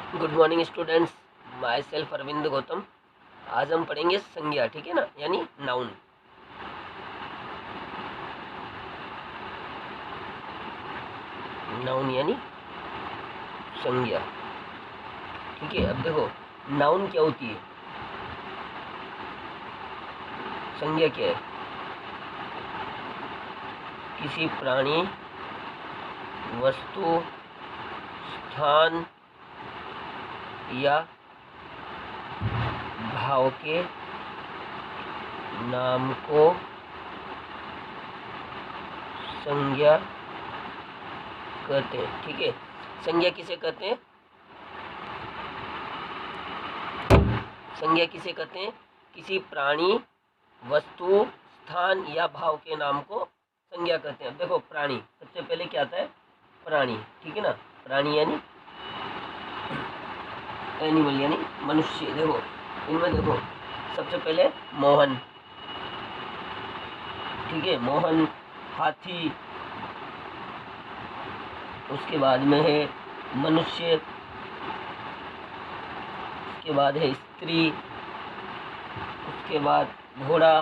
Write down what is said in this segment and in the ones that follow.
Good morning students, myself Arvind Gautam. आज हम पढ़ेंगे संज्ञा, ठीक है ना, यानी नाउन। नाउन यानी संज्ञा, ठीक है। अब देखो नाउन क्या होती है, संज्ञा क्या है? किसी प्राणी, वस्तु, स्थान या भाव के नाम को संज्ञा कहते हैं, ठीक है। संज्ञा किसे कहते हैं? संज्ञा किसे कहते हैं? किसी प्राणी, वस्तु, स्थान या भाव के नाम को संज्ञा कहते हैं। देखो प्राणी, सबसे पहले क्या आता है? प्राणी, ठीक है ना। प्राणी यानी एनिमल, यानी मनुष्य। देखो इनमें देखो सबसे पहले मोहन, ठीक है, मोहन, हाथी, उसके बाद में है मनुष्य, उसके बाद है स्त्री, उसके बाद घोड़ा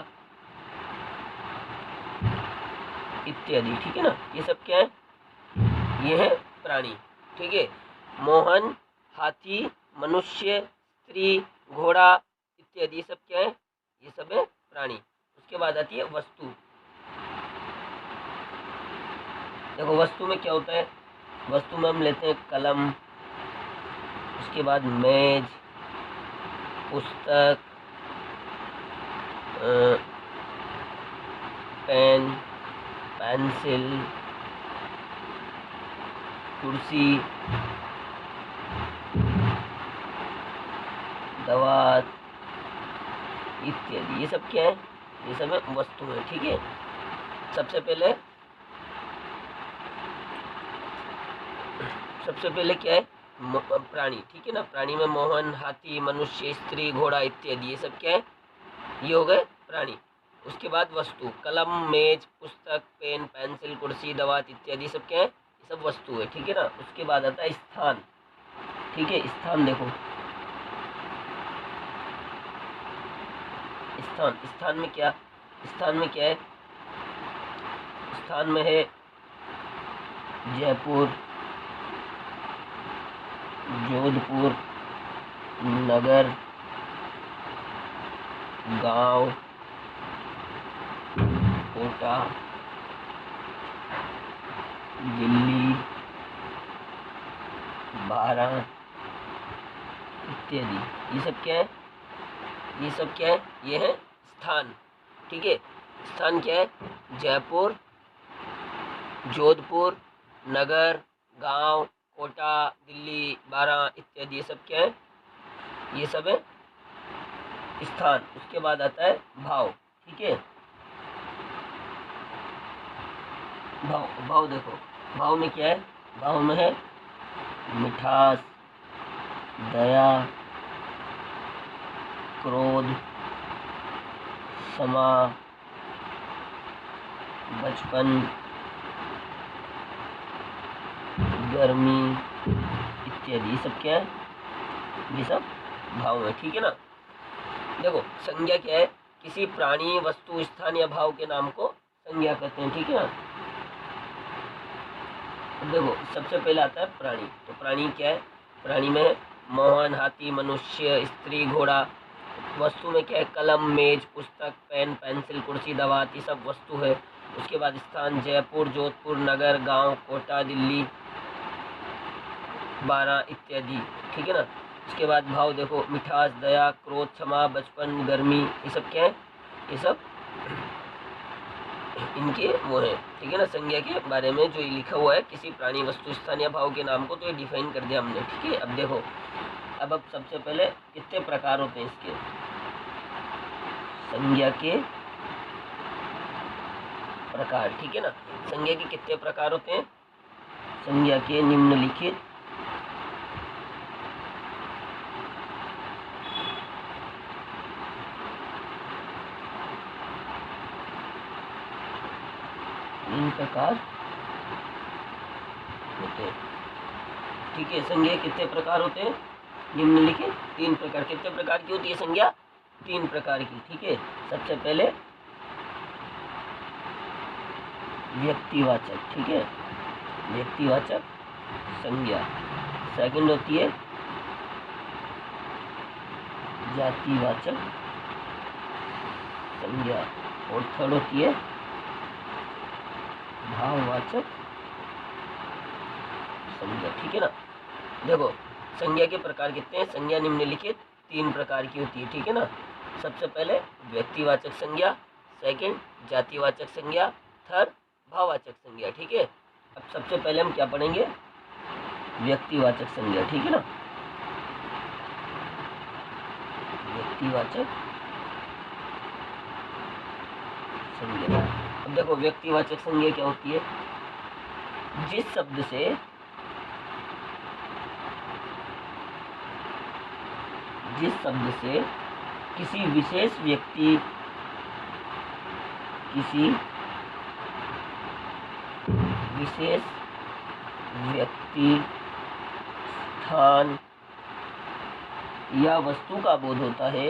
इत्यादि, ठीक है ना। ये सब क्या है? ये है प्राणी, ठीक है। मोहन, हाथी, मनुष्य, स्त्री, घोड़ा इत्यादि, ये सब क्या है? ये सब है प्राणी। उसके बाद आती है वस्तु। देखो वस्तु में क्या होता है? वस्तु में हम लेते हैं कलम, उसके बाद मेज, पुस्तक, पेन, पेंसिल, कुर्सी, दवात इत्यादि, ये सब क्या है? ये सब है वस्तु है, ठीक है। सबसे पहले क्या है? प्राणी, ठीक है ना। प्राणी में मोहन, हाथी, मनुष्य, स्त्री, घोड़ा इत्यादि, ये सब क्या है? ये हो गए प्राणी। उसके बाद वस्तु, कलम, मेज, पुस्तक, पेन, पेंसिल, कुर्सी, दवात इत्यादि, सब क्या है? ये सब वस्तु है, ठीक है ना। उसके बाद आता है स्थान, ठीक है। स्थान देखो, स्थान में क्या? स्थान में क्या है? स्थान में है जयपुर, जोधपुर, नगर, गांव, कोटा, दिल्ली, बारह इत्यादि, ये सब क्या है? ये सब क्या है? ये है स्थान, ठीक है। स्थान क्या है? जयपुर, जोधपुर, नगर, गांव, कोटा, दिल्ली, बारह इत्यादि, ये सब क्या है? ये सब है स्थान। उसके बाद आता है भाव, ठीक है। भाव देखो, भाव में क्या है? भाव में है मिठास, दया, क्रोध, क्षमा, बचपन, गर्मी इत्यादि, ये सब क्या है? ये सब भाव है, ठीक है ना। देखो संज्ञा क्या है? किसी प्राणी, वस्तु, स्थान या भाव के नाम को संज्ञा कहते हैं, ठीक है ना। देखो सबसे पहले आता है प्राणी। तो प्राणी क्या है? प्राणी में मोहन, हाथी, मनुष्य, स्त्री, घोड़ा। वस्तु में क्या है? कलम, मेज, पुस्तक, पेन, पेंसिल, कुर्सी, दवात, ये सब वस्तु है। उसके बाद स्थान जयपुर, जोधपुर, नगर, गांव, कोटा, दिल्ली, बारह इत्यादि, ठीक है ना। उसके बाद भाव देखो, मिठास, दया, क्रोध, क्षमा, बचपन, गर्मी, ये सब क्या है? ये सब इनके वो है, ठीक है ना। संज्ञा के बारे में जो लिखा हुआ है, किसी प्राणी, वस्तु, स्थान या भाव के नाम को, तो ये डिफाइन कर दिया हमने, ठीक है। अब देखो, अब सबसे पहले कितने प्रकार होते हैं इसके? संज्ञा के प्रकार, ठीक है ना। संज्ञा के कितने प्रकार होते हैं? संज्ञा के निम्नलिखित प्रकार होते हैं, ठीक है। संज्ञा कितने प्रकार होते हैं? निम्नलिखित 3 प्रकार, कितने प्रकार की होती है संज्ञा? 3 प्रकार की, ठीक है। सबसे पहले व्यक्तिवाचक, ठीक है, व्यक्तिवाचक संज्ञा। सेकंड होती है जातिवाचक संज्ञा, और थर्ड होती है भाववाचक संज्ञा, ठीक है ना। देखो संज्ञा के प्रकार कितने हैं? संज्ञा निम्नलिखित 3 प्रकार की होती है, ठीक है ना। सबसे पहले व्यक्तिवाचक संज्ञा, सेकंड जातिवाचक संज्ञा, थर्ड भाववाचक संज्ञा, ठीक है। अब सबसे पहले हम क्या पढ़ेंगे? व्यक्तिवाचक संज्ञा, ठीक है ना। व्यक्तिवाचक संज्ञा। अब देखो व्यक्तिवाचक संज्ञा क्या होती है? जिस शब्द से किसी विशेष व्यक्ति, स्थान या वस्तु का बोध होता है,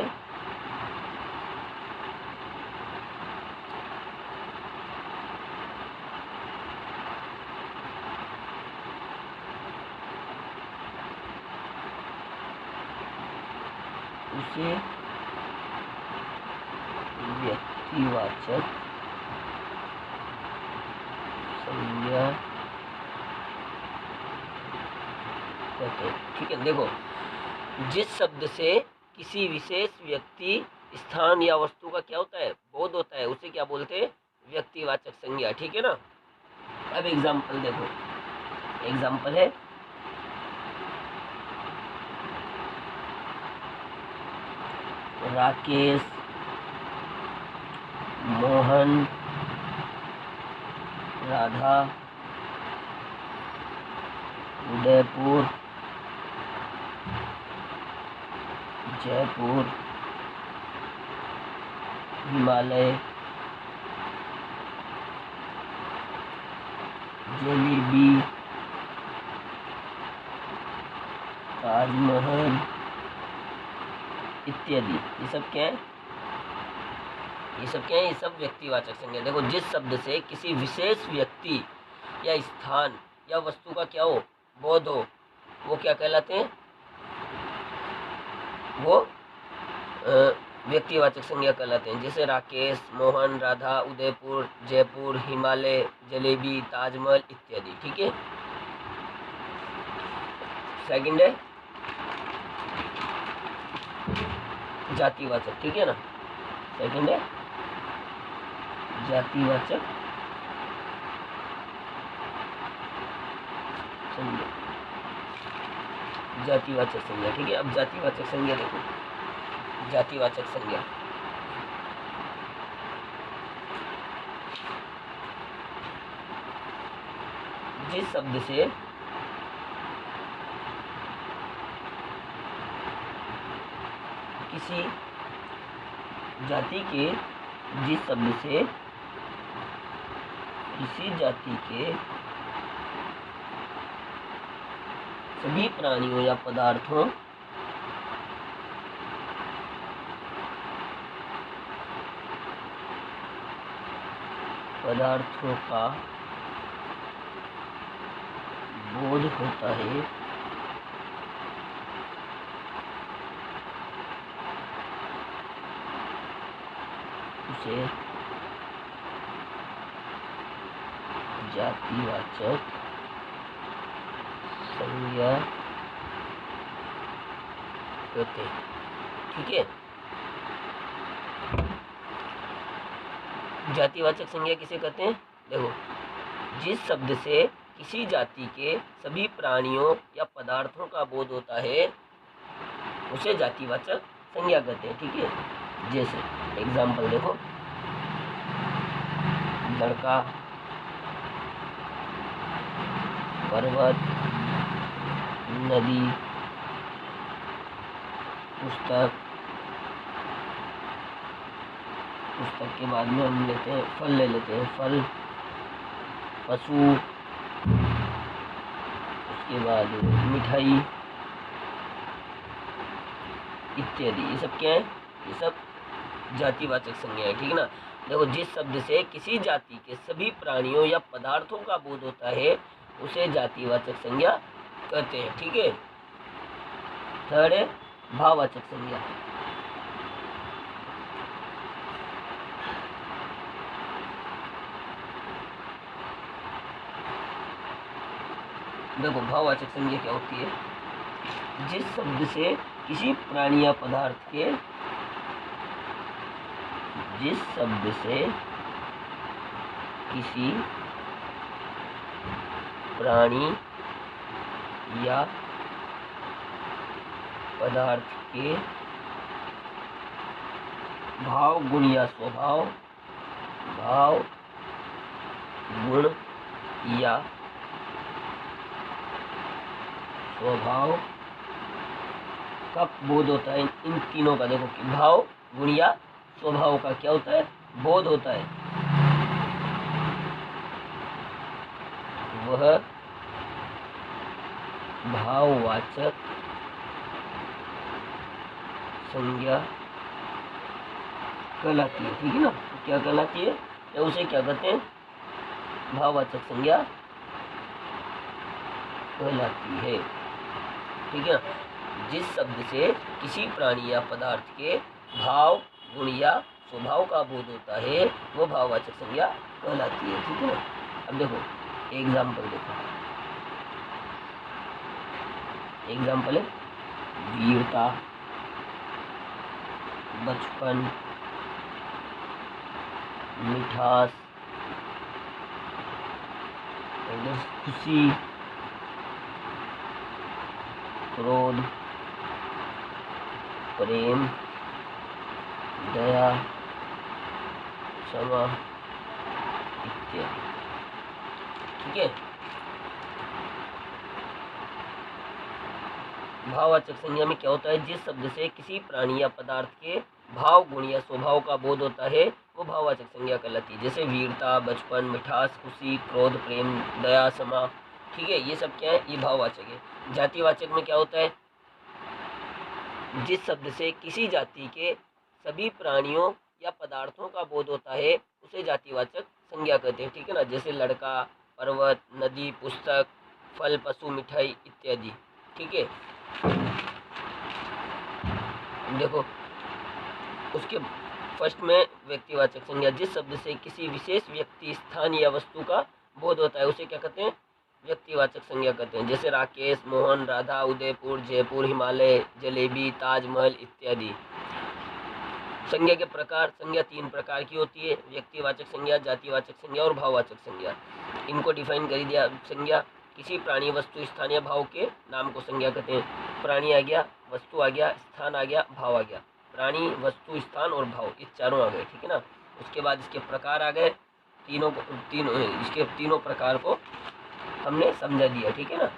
उसे व्यक्तिवाचक संज्ञा कहते हैं, ठीक है। देखो जिस शब्द से किसी विशेष व्यक्ति, स्थान या वस्तु का क्या होता है? बोध होता है, उसे क्या बोलते हैं? व्यक्तिवाचक संज्ञा, ठीक है ना। अब एग्जाम्पल देखो, एग्जाम्पल है राकेश, मोहन, राधा, उदयपुर, जयपुर, हिमालय, जलेबी, ताजमहल इत्यादि। ये सब क्या है? ये सब क्या है? ये सब व्यक्तिवाचक संज्ञा। देखो जिस शब्द से किसी विशेष व्यक्ति या स्थान या वस्तु का क्या हो? बोध हो, वो क्या कहलाते हैं? वो व्यक्तिवाचक संज्ञा कहलाते हैं। जैसे राकेश, मोहन, राधा, उदयपुर, जयपुर, हिमालय, जलेबी, ताजमहल इत्यादि, ठीक है। सेकंड है जातिवाचक, ठीक है ना। सेकंड है जातिवाचक संज्ञा, जातिवाचक संज्ञा, ठीक है। अब जातिवाचक संज्ञा देखो, जातिवाचक संज्ञा जिस शब्द से किसी जाति के, जिस शब्द से किसी जाति के सभी प्राणियों या पदार्थों का बोध होता है, उसे जातिवाचक संज्ञा कहते हैं, ठीक है। जातिवाचक संज्ञा किसे कहते हैं? देखो जिस शब्द से किसी जाति के सभी प्राणियों या पदार्थों का बोध होता है, उसे जातिवाचक संज्ञा कहते हैं, ठीक है। जैसे एग्जाम्पल देखो, लड़का, पर्वत, नदी, पुस्तक। पुस्तक के बाद में हम लेते हैं फल, ले लेते हैं फल, पशु, उसके बाद मिठाई, इत्यादि, ये सब क्या है? ये सब जातिवाचक संज्ञा है, ठीक है ना। देखो, जिस शब्द से किसी जाति के सभी प्राणियों या पदार्थों का बोध होता है उसे जातिवाचक संज्ञा कहते हैं, ठीक है। थर्ड है भाववाचक संज्ञा। देखो, भाववाचक संज्ञा क्या होती है? जिस शब्द से किसी प्राणी या पदार्थ के, जिस शब्द से किसी प्राणी या पदार्थ के भाव, गुण या स्वभाव, भाव, गुण या स्वभाव का बोध होता है। इन तीनों का, देखो, कि भाव, गुण या स्वभाव का क्या होता है? बोध होता है। वह भाववाचक संज्ञा कहलाती है, ठीक है ना। क्या कहलाती है? या उसे क्या कहते हैं? भाववाचक संज्ञा कहलाती है, ठीक है। जिस शब्द से किसी प्राणी या पदार्थ के भाव, गुण या स्वभाव का बोध होता है वो भाववाचक संज्ञा कहलाती है, ठीक है ना। अब देखो एग्जाम्पल, देखो एग्जाम्पल है वीरता, बचपन, मिठास, खुशी, क्रोध, प्रेम, दया, क्षमा इत्यादि, ठीक है। भाववाचक संज्ञा में क्या होता है? जिस शब्द से किसी प्राणी या पदार्थ के भाव, गुण या स्वभाव का बोध होता है वो भाववाचक संज्ञा कहलाती है। जैसे वीरता, बचपन, मिठास, खुशी, क्रोध, प्रेम, दया, क्षमा, ठीक है। ये सब क्या है? ये भाववाचक है। जातिवाचक में क्या होता है? जिस शब्द से किसी जाति के सभी प्राणियों या पदार्थों का बोध होता है उसे जातिवाचक संज्ञा कहते हैं, ठीक है ना। जैसे लड़का, पर्वत, नदी, पुस्तक, फल, पशु, मिठाई इत्यादि, ठीक है। देखो, उसके फर्स्ट में व्यक्तिवाचक संज्ञा, जिस शब्द से किसी विशेष व्यक्ति, स्थान या वस्तु का बोध होता है उसे क्या कहते हैं? व्यक्तिवाचक संज्ञा कहते हैं। जैसे राकेश, मोहन, राधा, उदयपुर, जयपुर, हिमालय, जलेबी, ताजमहल इत्यादि। संज्ञा के प्रकार, संज्ञा तीन प्रकार की होती है: व्यक्तिवाचक संज्ञा, जातिवाचक संज्ञा और भाववाचक संज्ञा। इनको डिफाइन कर दिया। संज्ञा किसी प्राणी, वस्तु, स्थान या भाव के नाम को संज्ञा कहते हैं। प्राणी आ गया, वस्तु आ गया, स्थान आ गया, भाव आ गया। प्राणी, वस्तु, स्थान और भाव, ये चारों आ गए, ठीक है ना। उसके बाद इसके प्रकार आ गए, इसके तीनों प्रकार को हमने समझा दिया, ठीक है ना।